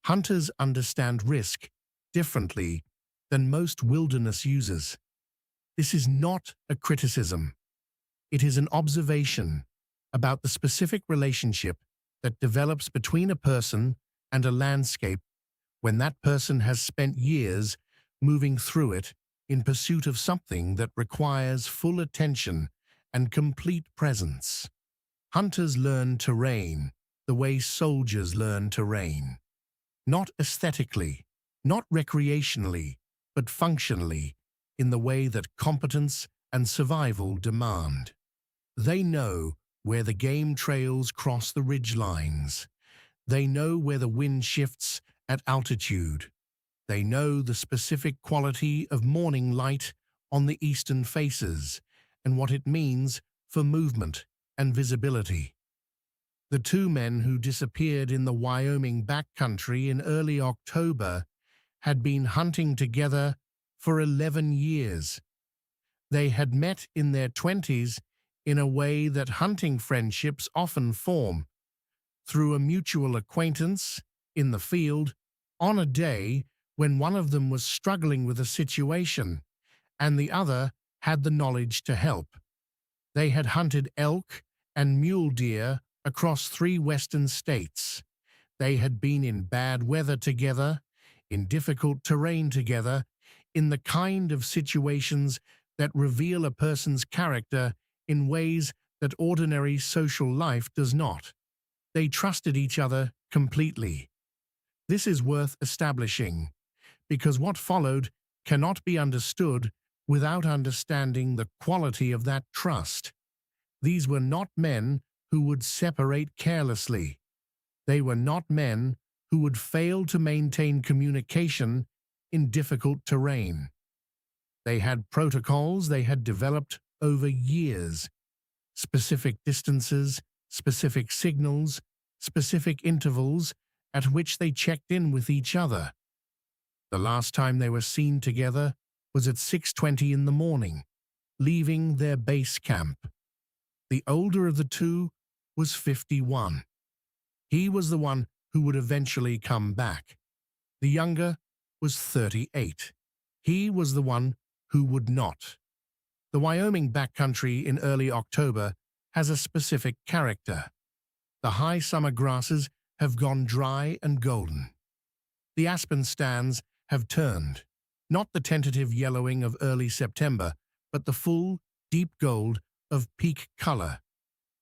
Hunters understand risk differently than most wilderness users. This is not a criticism. It is an observation about the specific relationship that develops between a person and a landscape when that person has spent years moving through it in pursuit of something that requires full attention and complete presence. Hunters learn terrain the way soldiers learn terrain. Not aesthetically, not recreationally, but functionally, in the way that competence and survival demand. They know where the game trails cross the ridge lines. They know where the wind shifts at altitude. They know the specific quality of morning light on the eastern faces and what it means for movement and visibility. The two men who disappeared in the Wyoming backcountry in early October had been hunting together for 11 years. They had met in their 20s in a way that hunting friendships often form, through a mutual acquaintance in the field on a day when one of them was struggling with a situation and the other had the knowledge to help. They had hunted elk and mule deer across 3 western states. They had been in bad weather together, in difficult terrain together, in the kind of situations that reveal a person's character in ways that ordinary social life does not. They trusted each other completely. This is worth establishing, because what followed cannot be understood without understanding the quality of that trust. These were not men who would separate carelessly. They were not men who would fail to maintain communication in difficult terrain. They had protocols they had developed over years, specific distances, specific signals, specific intervals at which they checked in with each other. The last time they were seen together was at 6:20 in the morning, leaving their base camp. The older of the two was 51. He was the one who would eventually come back. The younger was 38. He was the one who would not. The Wyoming backcountry in early October has a specific character. The high summer grasses have gone dry and golden. The aspen stands have turned, not the tentative yellowing of early September, but the full, deep gold of peak color,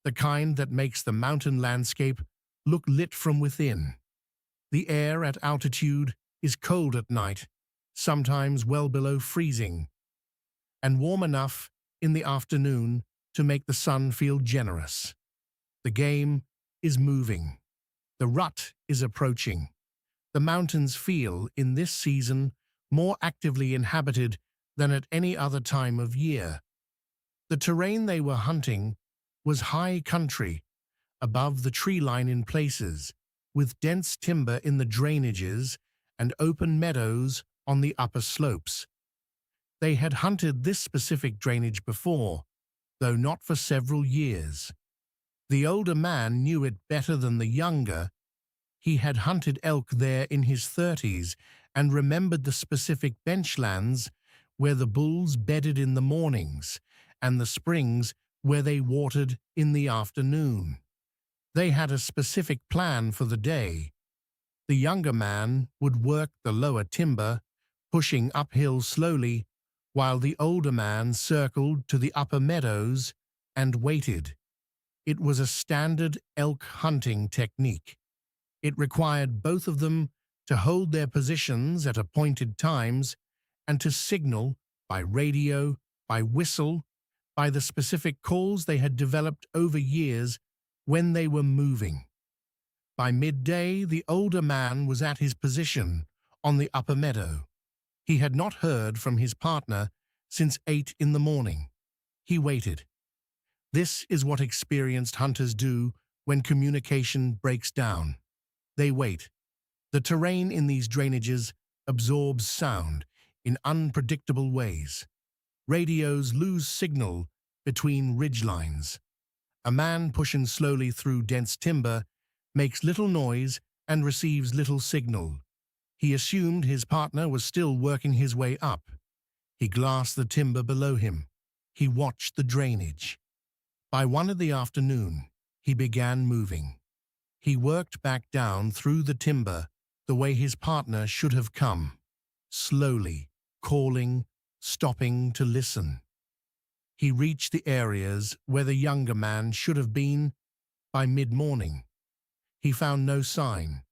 the kind that makes the mountain landscape look lit from within. The air at altitude is cold at night, sometimes well below freezing, and warm enough in the afternoon to make the sun feel generous. The game is moving. The rut is approaching. The mountains feel, in this season, more actively inhabited than at any other time of year. The terrain they were hunting was high country, above the tree line in places, with dense timber in the drainages and open meadows on the upper slopes. They had hunted this specific drainage before, though not for several years. The older man knew it better than the younger. He had hunted elk there in his 30s and remembered the specific benchlands where the bulls bedded in the mornings and the springs where they watered in the afternoon. They had a specific plan for the day. The younger man would work the lower timber, pushing uphill slowly, while the older man circled to the upper meadows and waited. It was a standard elk hunting technique. It required both of them to hold their positions at appointed times and to signal by radio, by whistle, by the specific calls they had developed over years when they were moving. By midday, the older man was at his position on the upper meadow. He had not heard from his partner since 8 in the morning. He waited. This is what experienced hunters do when communication breaks down. They wait. The terrain in these drainages absorbs sound in unpredictable ways. Radios lose signal between ridgelines. A man pushing slowly through dense timber makes little noise and receives little signal. He assumed his partner was still working his way up. He glassed the timber below him. He watched the drainage. By 1 in the afternoon, he began moving. He worked back down through the timber the way his partner should have come, slowly, calling, stopping to listen. He reached the areas where the younger man should have been by mid-morning. He found no sign.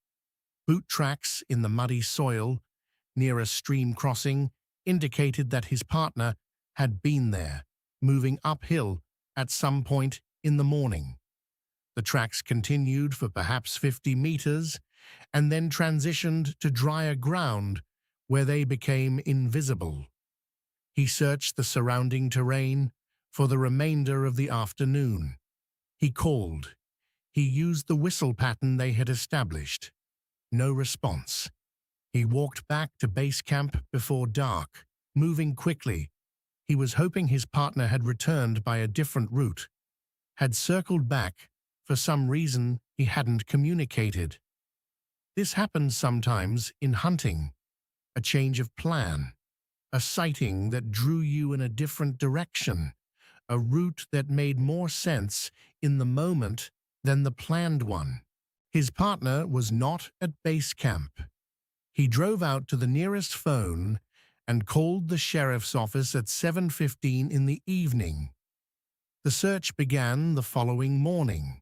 Boot tracks in the muddy soil near a stream crossing indicated that his partner had been there, moving uphill at some point in the morning. The tracks continued for perhaps 50 meters and then transitioned to drier ground where they became invisible. He searched the surrounding terrain for the remainder of the afternoon. He called. He used the whistle pattern they had established. No response. He walked back to base camp before dark, moving quickly. He was hoping his partner had returned by a different route, had circled back for some reason he hadn't communicated. This happens sometimes in hunting, a change of plan, a sighting that drew you in a different direction, a route that made more sense in the moment than the planned one. His partner was not at base camp. He drove out to the nearest phone and called the sheriff's office at 7:15 in the evening. The search began the following morning.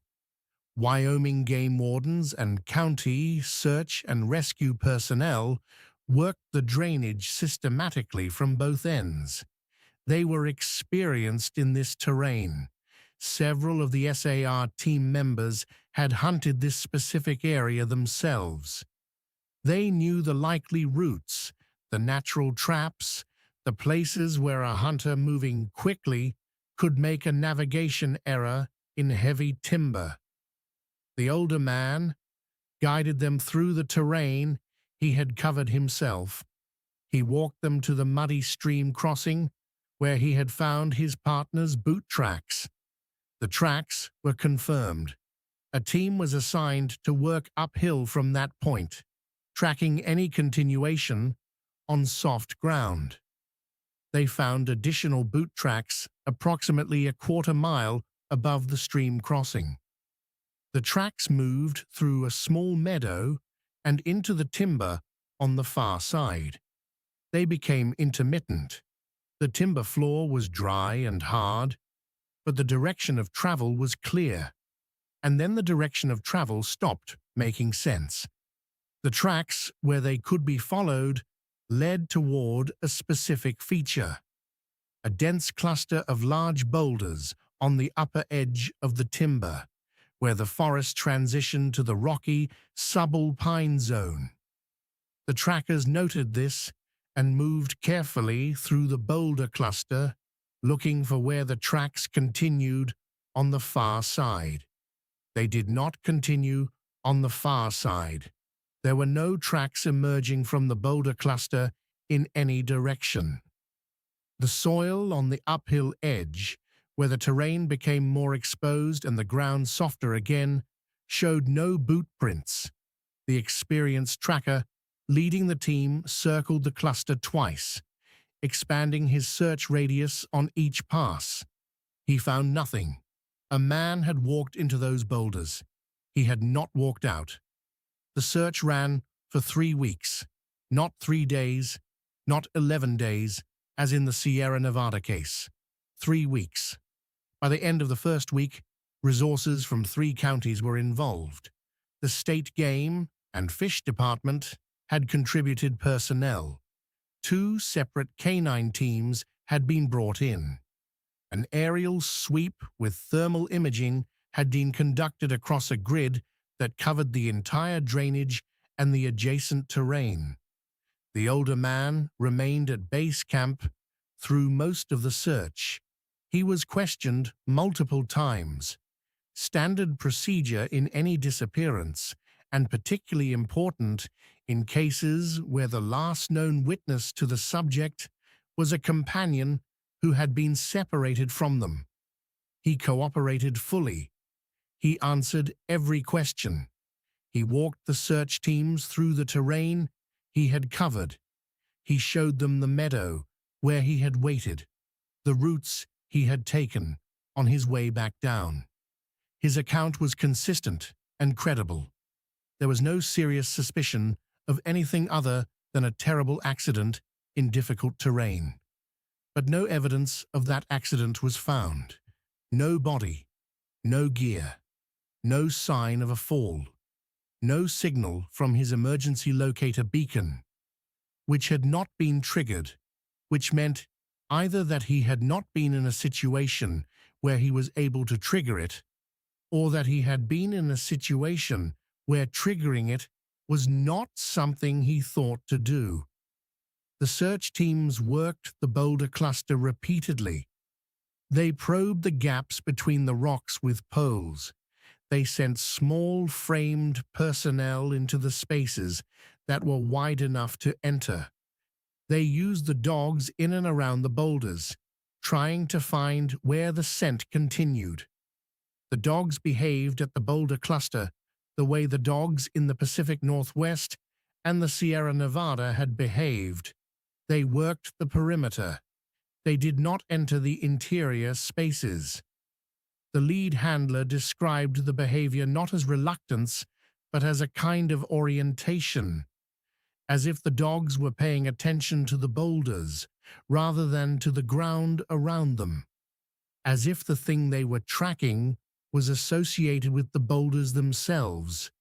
Wyoming game wardens and county search and rescue personnel worked the drainage systematically from both ends. They were experienced in this terrain. Several of the SAR team members had hunted this specific area themselves. They knew the likely routes, the natural traps, the places where a hunter moving quickly could make a navigation error in heavy timber. The older man guided them through the terrain he had covered himself. He walked them to the muddy stream crossing where he had found his partner's boot tracks. The tracks were confirmed. A team was assigned to work uphill from that point, tracking any continuation on soft ground. They found additional boot tracks approximately a quarter mile above the stream crossing. The tracks moved through a small meadow and into the timber on the far side. They became intermittent. The timber floor was dry and hard, but the direction of travel was clear. And then the direction of travel stopped making sense. The tracks, where they could be followed, led toward a specific feature, a dense cluster of large boulders on the upper edge of the timber, where the forest transitioned to the rocky subalpine zone. The trackers noted this and moved carefully through the boulder cluster, looking for where the tracks continued on the far side. They did not continue on the far side. There were no tracks emerging from the boulder cluster in any direction. The soil on the uphill edge, where the terrain became more exposed and the ground softer again, showed no boot prints. The experienced tracker leading the team circled the cluster twice, expanding his search radius on each pass. He found nothing. A man had walked into those boulders. He had not walked out. The search ran for 3 weeks, not 3 days, not 11 days, as in the Sierra Nevada case. 3 weeks. By the end of the first week, resources from 3 counties were involved. The state game and fish department had contributed personnel. 2 separate canine teams had been brought in. An aerial sweep with thermal imaging had been conducted across a grid that covered the entire drainage and the adjacent terrain. The older man remained at base camp through most of the search. He was questioned multiple times. Standard procedure in any disappearance, and particularly important in cases where the last known witness to the subject was a companion who had been separated from them. He cooperated fully. He answered every question. He walked the search teams through the terrain he had covered. He showed them the meadow where he had waited, the routes he had taken on his way back down. His account was consistent and credible. There was no serious suspicion of anything other than a terrible accident in difficult terrain. But no evidence of that accident was found. No body, no gear, no sign of a fall, no signal from his emergency locator beacon, which had not been triggered, which meant either that he had not been in a situation where he was able to trigger it, or that he had been in a situation where triggering it was not something he thought to do. The search teams worked the boulder cluster repeatedly. They probed the gaps between the rocks with poles. They sent small framed personnel into the spaces that were wide enough to enter. They used the dogs in and around the boulders, trying to find where the scent continued. The dogs behaved at the boulder cluster the way the dogs in the Pacific Northwest and the Sierra Nevada had behaved. They worked the perimeter. They did not enter the interior spaces. The lead handler described the behavior not as reluctance, but as a kind of orientation, as if the dogs were paying attention to the boulders rather than to the ground around them, as if the thing they were tracking was associated with the boulders themselves,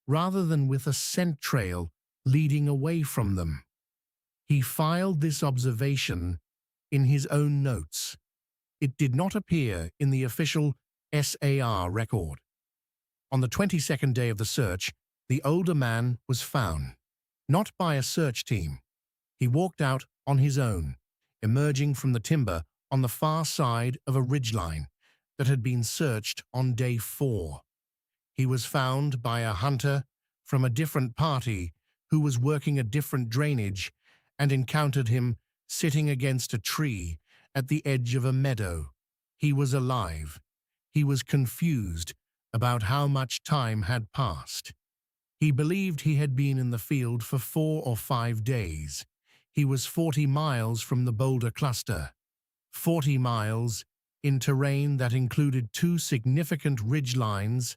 rather than with a scent trail leading away from them. He filed this observation in his own notes. It did not appear in the official SAR record. On the 22nd day of the search, the older man was found, not by a search team. He walked out on his own, emerging from the timber on the far side of a ridgeline that had been searched on day 4. He was found by a hunter from a different party who was working a different drainage and encountered him sitting against a tree at the edge of a meadow. He was alive. He was confused about how much time had passed. He believed he had been in the field for 4 or 5 days. He was 40 miles from the boulder cluster. 40 miles in terrain that included 2 significant ridge lines,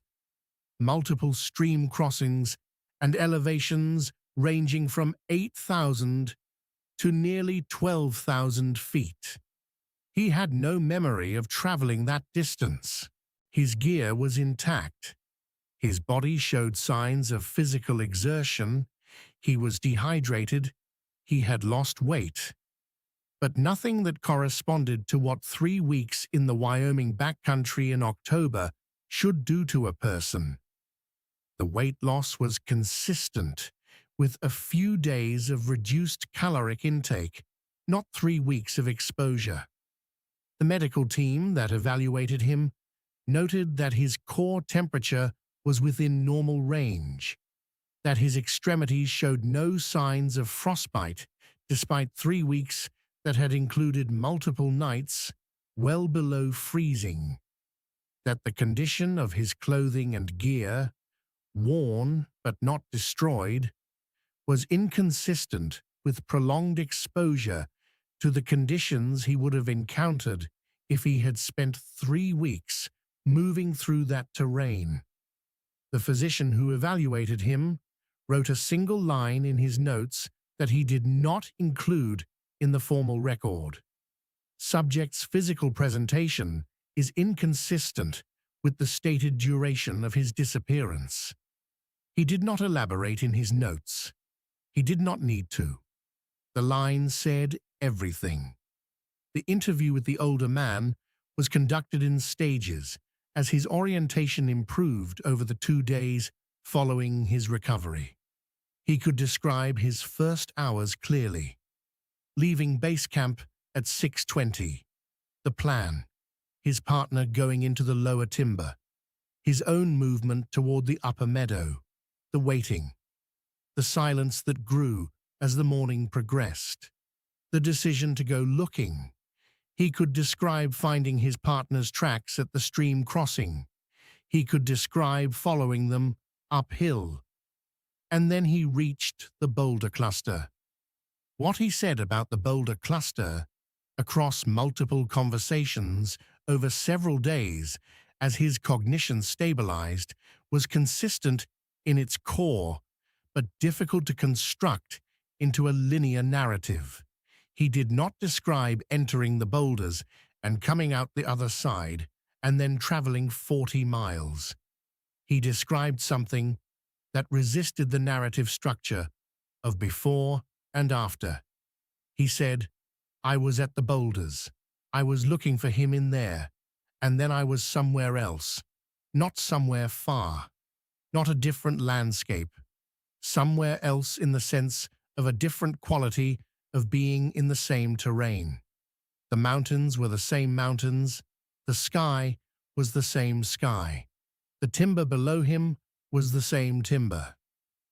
multiple stream crossings, and elevations ranging from 8,000 to nearly 12,000 feet. He had no memory of traveling that distance. His gear was intact. His body showed signs of physical exertion. He was dehydrated. He had lost weight. But nothing that corresponded to what 3 weeks in the Wyoming backcountry in October should do to a person. The weight loss was consistent with a few days of reduced caloric intake, not 3 weeks of exposure. The medical team that evaluated him noted that his core temperature was within normal range, that his extremities showed no signs of frostbite despite 3 weeks that had included multiple nights well below freezing, that the condition of his clothing and gear, worn but not destroyed, was inconsistent with prolonged exposure to the conditions he would have encountered if he had spent 3 weeks moving through that terrain. The physician who evaluated him wrote a single line in his notes that he did not include in the formal record. Subject's physical presentation is inconsistent with the stated duration of his disappearance. He did not elaborate in his notes. He did not need to. The line said everything. The interview with the older man was conducted in stages as his orientation improved over the 2 days following his recovery. He could describe his first hours clearly. Leaving base camp at 6:20. The plan. His partner going into the lower timber. His own movement toward the upper meadow. The waiting. The silence that grew as the morning progressed. The decision to go looking. He could describe finding his partner's tracks at the stream crossing. He could describe following them uphill And then he reached the Boulder cluster. What he said about the Boulder cluster across multiple conversations over several days as his cognition stabilized was consistent in its core, but difficult to construct into a linear narrative. He did not describe entering the boulders and coming out the other side and then traveling 40 miles. He described something that resisted the narrative structure of before and after. He said, "I was at the boulders. I was looking for him in there, and then I was somewhere else, not somewhere far, not a different landscape, somewhere else in the sense of a different quality of being in the same terrain. The mountains were the same mountains, the sky was the same sky, the timber below him was the same timber.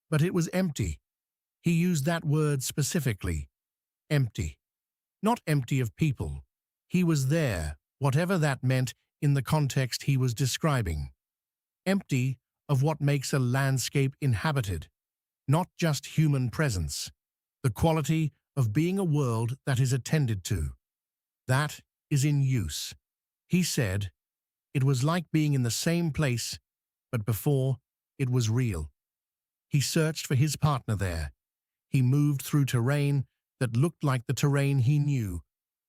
But it was empty." He used that word specifically, empty. Not empty of people. He was there, whatever that meant in the context he was describing. Empty of what makes a landscape inhabited, not just human presence. The quality of being a world that is attended to. That is in use. He said, it was like being in the same place, but before it was real. He searched for his partner there. He moved through terrain that looked like the terrain he knew,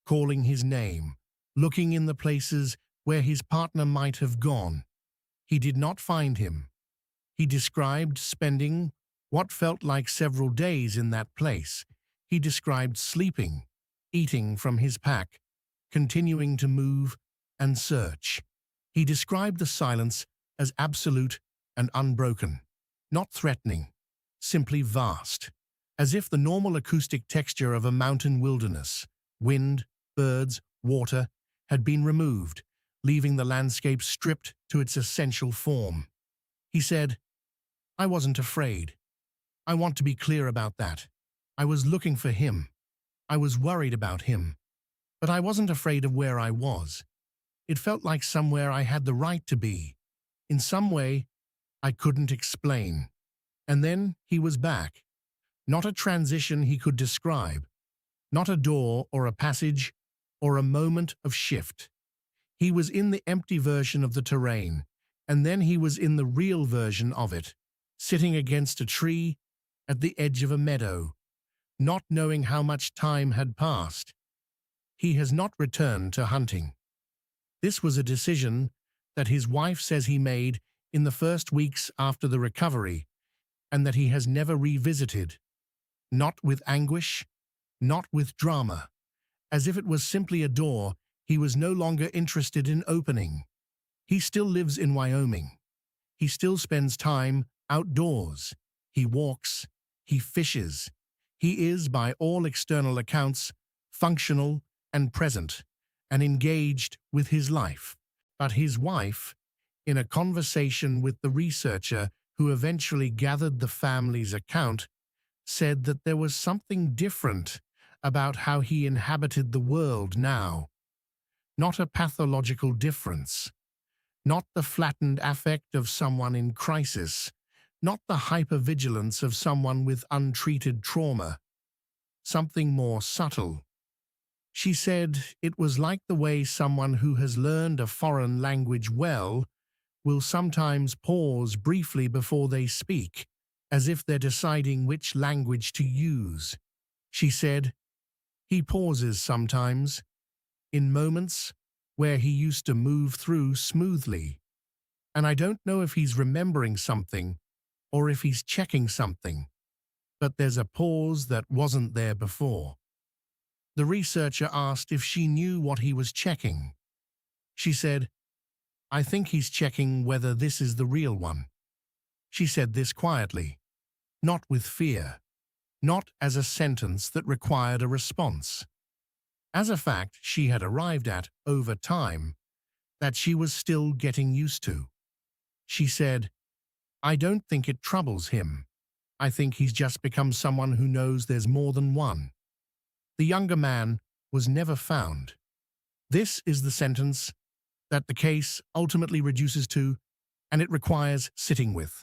calling his name, looking in the places where his partner might have gone. He did not find him. He described spending what felt like several days in that place. He described sleeping, eating from his pack, continuing to move and search. He described the silence as absolute and unbroken, not threatening, simply vast, as if the normal acoustic texture of a mountain wilderness, wind, birds, water, had been removed, leaving the landscape stripped to its essential form. He said, "I wasn't afraid. I want to be clear about that. I was looking for him. I was worried about him. But I wasn't afraid of where I was. It felt like somewhere I had the right to be. In some way, I couldn't explain. And then he was back. Not a transition he could describe. Not a door or a passage or a moment of shift. He was in the empty version of the terrain, and then he was in the real version of it, sitting against a tree at the edge of a meadow, not knowing how much time had passed. He has not returned to hunting. This was a decision that his wife says he made in the first weeks after the recovery, and that he has never revisited. Not with anguish, not with drama, as if it was simply a door he was no longer interested in opening. He still lives in Wyoming. He still spends time outdoors. He walks, he fishes. He is, by all external accounts, functional and present, and engaged with his life. But his wife, in a conversation with the researcher who eventually gathered the family's account, said that there was something different about how he inhabited the world now. Not a pathological difference. Not the flattened affect of someone in crisis. Not the hypervigilance of someone with untreated trauma. Something more subtle. She said it was like the way someone who has learned a foreign language well will sometimes pause briefly before they speak, as if they're deciding which language to use. She said, he pauses sometimes, in moments where he used to move through smoothly. And I don't know if he's remembering something or if he's checking something, but there's a pause that wasn't there before. The researcher asked if she knew what he was checking. She said, I think he's checking whether this is the real one. She said this quietly, not with fear, not as a sentence that required a response. As a fact she had arrived at over time that she was still getting used to. She said, I don't think it troubles him. I think he's just become someone who knows there's more than one. The younger man was never found. This is the sentence that the case ultimately reduces to, and it requires sitting with.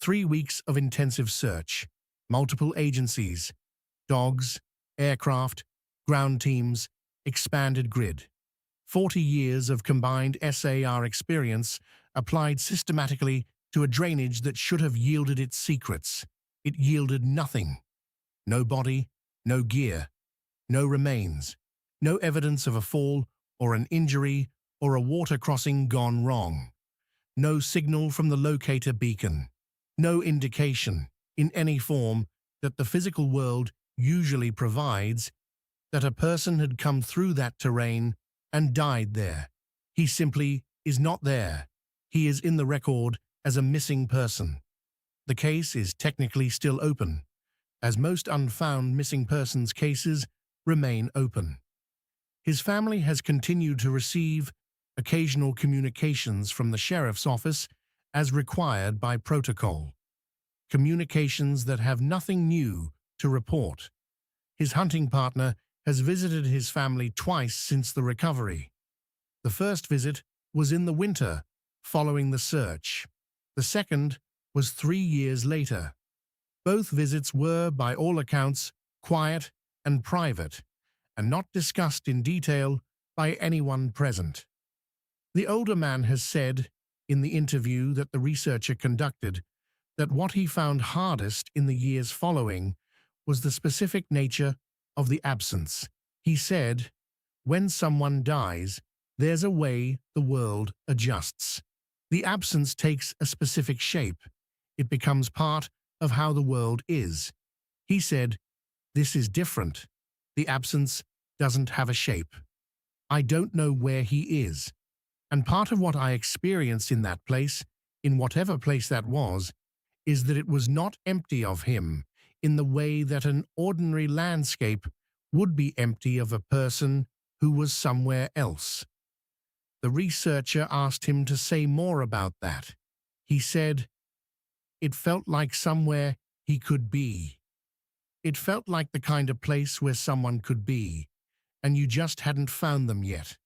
3 weeks of intensive search, multiple agencies, dogs, aircraft, ground teams, expanded grid. 40 years of combined SAR experience applied systematically to a drainage that should have yielded its secrets. It yielded nothing. No body, no gear, no remains, no evidence of a fall or an injury or a water crossing gone wrong. No signal from the locator beacon. No indication, in any form, that the physical world usually provides, that a person had come through that terrain and died there. He simply is not there. He is in the record as a missing person. The case is technically still open, as most unfound missing persons cases remain open. His family has continued to receive occasional communications from the sheriff's office as required by protocol. Communications that have nothing new to report. His hunting partner has visited his family twice since the recovery. The first visit was in the winter, following the search. The second was 3 years later. Both visits were, by all accounts, quiet and private, and not discussed in detail by anyone present. The older man has said, in the interview that the researcher conducted, that what he found hardest in the years following was the specific nature of the absence. He said, "When someone dies, there's a way the world adjusts. The absence takes a specific shape. It becomes part of how the world is." He said, "This is different. The absence doesn't have a shape. I don't know where he is. And part of what I experienced in that place, in whatever place that was, is that it was not empty of him in the way that an ordinary landscape would be empty of a person who was somewhere else." The researcher asked him to say more about that. He said, "It felt like somewhere he could be. It felt like the kind of place where someone could be, and you just hadn't found them yet."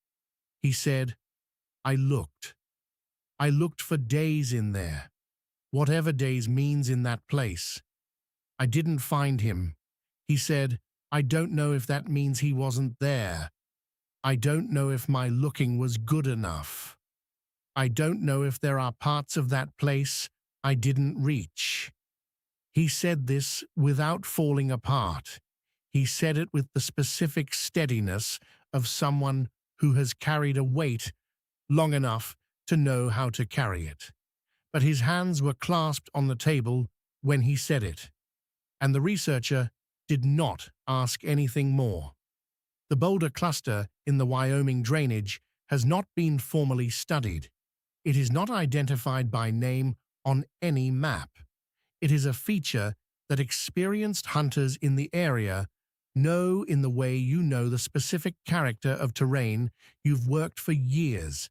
He said, I looked for days in there, whatever days means in that place. I didn't find him." He said, "I don't know if that means he wasn't there. I don't know if my looking was good enough. I don't know if there are parts of that place I didn't reach." He said this without falling apart. He said it with the specific steadiness of someone who has carried a weight long enough to know how to carry it. But his hands were clasped on the table when he said it, and the researcher did not ask anything more. The Boulder cluster in the Wyoming drainage has not been formally studied. It is not identified by name on any map. It is a feature that experienced hunters in the area know in the way you know the specific character of terrain you've worked for years,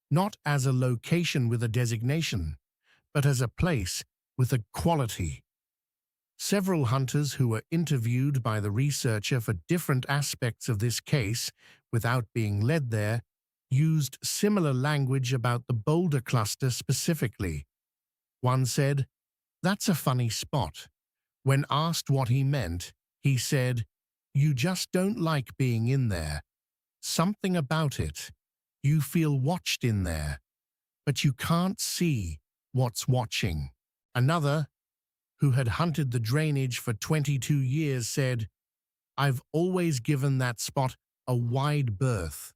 not as a location with a designation, but as a place with a quality. Several hunters who were interviewed by the researcher for different aspects of this case without being led there used similar language about the Boulder cluster specifically. One said, "That's a funny spot." When asked what he meant, he said, "You just don't like being in there. Something about it. You feel watched in there, but you can't see what's watching." Another, who had hunted the drainage for 22 years, said, "I've always given that spot a wide berth.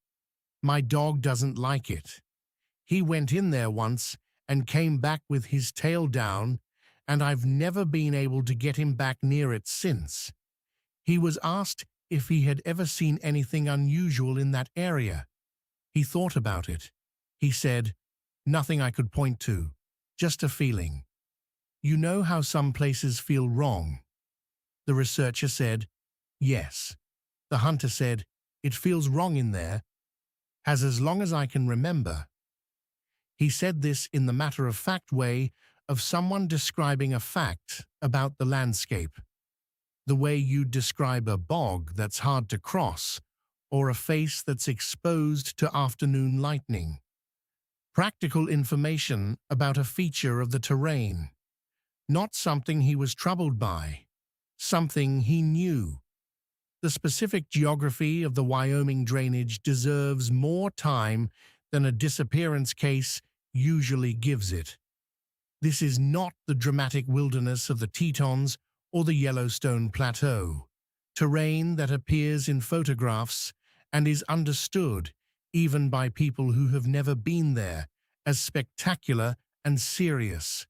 My dog doesn't like it. He went in there once and came back with his tail down, and I've never been able to get him back near it since." He was asked if he had ever seen anything unusual in that area. He thought about it. He said, "Nothing I could point to, just a feeling. You know how some places feel wrong?" The researcher said, "Yes." The hunter said, "It feels wrong in there, has as long as I can remember." He said this in the matter-of-fact way of someone describing a fact about the landscape, the way you'd describe a bog that's hard to cross, or a face that's exposed to afternoon lightning. Practical information about a feature of the terrain. not something he was troubled by, something he knew. The specific geography of the Wyoming drainage deserves more time than a disappearance case usually gives it. This is not the dramatic wilderness of the Tetons or the Yellowstone Plateau, terrain that appears in photographs and is understood, even by people who have never been there, as spectacular and serious.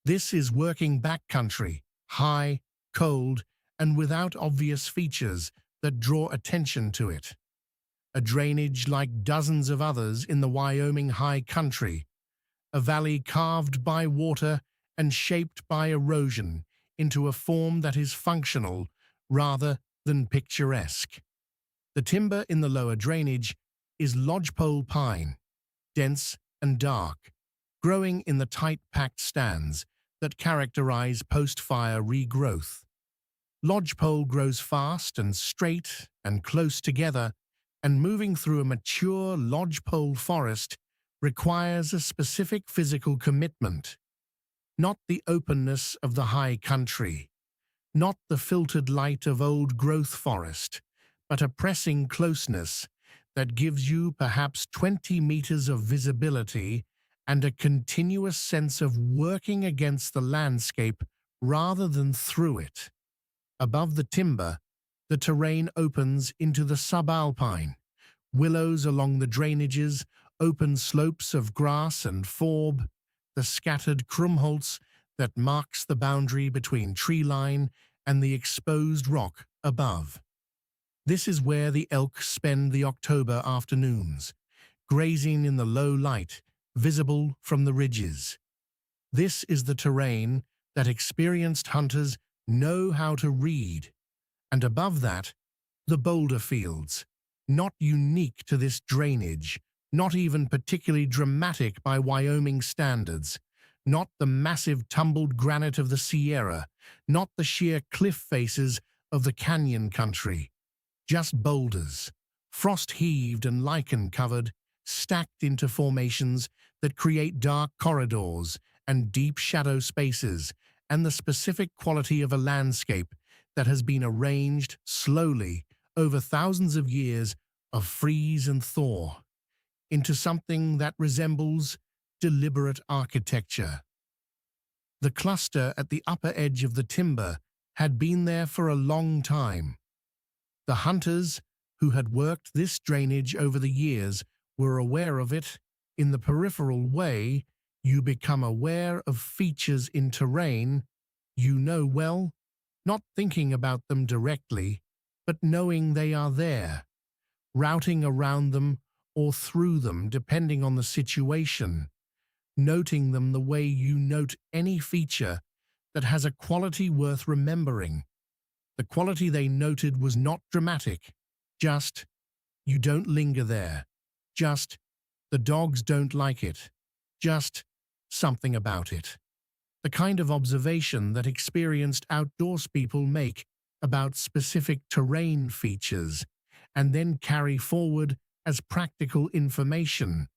This is working backcountry, high, cold, and without obvious features that draw attention to it. A drainage like dozens of others in the Wyoming high country, a valley carved by water and shaped by erosion into a form that is functional rather than picturesque. The timber in the lower drainage is lodgepole pine, dense and dark, growing in the tight-packed stands that characterize post-fire regrowth. Lodgepole grows fast and straight and close together, and moving through a mature lodgepole forest requires a specific physical commitment, not the openness of the high country, not the filtered light of old-growth forest, but a pressing closeness that gives you perhaps 20 meters of visibility and a continuous sense of working against the landscape rather than through it. Above the timber, the terrain opens into the subalpine, willows along the drainages, open slopes of grass and forb, the scattered krummholz that marks the boundary between tree line and the exposed rock above. This is where the elk spend the October afternoons, grazing in the low light, visible from the ridges. This is the terrain that experienced hunters know how to read, and above that, the boulder fields, not unique to this drainage, not even particularly dramatic by Wyoming standards, not the massive tumbled granite of the Sierra, not the sheer cliff faces of the canyon country, just boulders, frost-heaved and lichen-covered, stacked into formations that create dark corridors and deep shadow spaces, and the specific quality of a landscape that has been arranged slowly over thousands of years of freeze and thaw into something that resembles deliberate architecture. The cluster at the upper edge of the timber had been there for a long time. The hunters who had worked this drainage over the years were aware of it. In the peripheral way you become aware of features in terrain you know well, not thinking about them directly, but knowing they are there, routing around them or through them depending on the situation, noting them the way you note any feature that has a quality worth remembering. The quality they noted was not dramatic, just, you don't linger there, just, the dogs don't like it, just, something about it. The kind of observation that experienced outdoors people make about specific terrain features and then carry forward as practical information,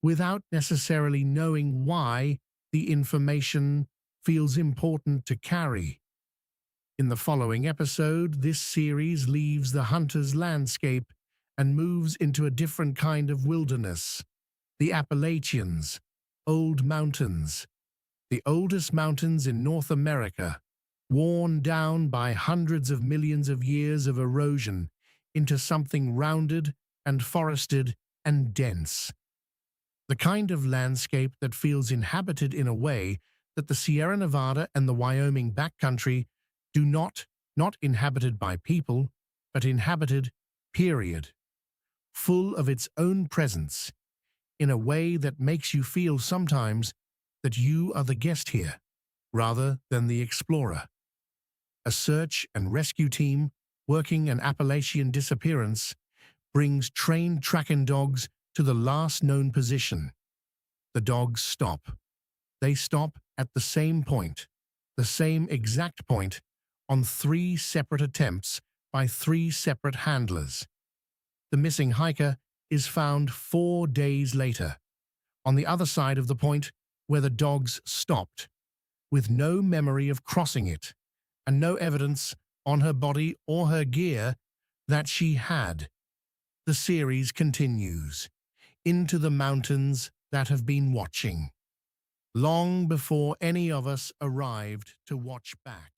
without necessarily knowing why the information feels important to carry. In the following episode, this series leaves the hunter's landscape and moves into a different kind of wilderness. The Appalachians, old mountains, the oldest mountains in North America, worn down by hundreds of millions of years of erosion into something rounded and forested and dense. The kind of landscape that feels inhabited in a way that the Sierra Nevada and the Wyoming backcountry do not inhabited by people, but inhabited, period. Full of its own presence, in a way that makes you feel sometimes that you are the guest here, rather than the explorer. A search and rescue team working an Appalachian disappearance brings trained tracking dogs to the last known position. The dogs stop. They stop at the same point, the same exact point, on 3 separate attempts by 3 separate handlers. The missing hiker is found 4 days later, on the other side of the point where the dogs stopped. with no memory of crossing it, and no evidence on her body or her gear that she had. The series continues into the mountains that have been watching, long before any of us arrived to watch back.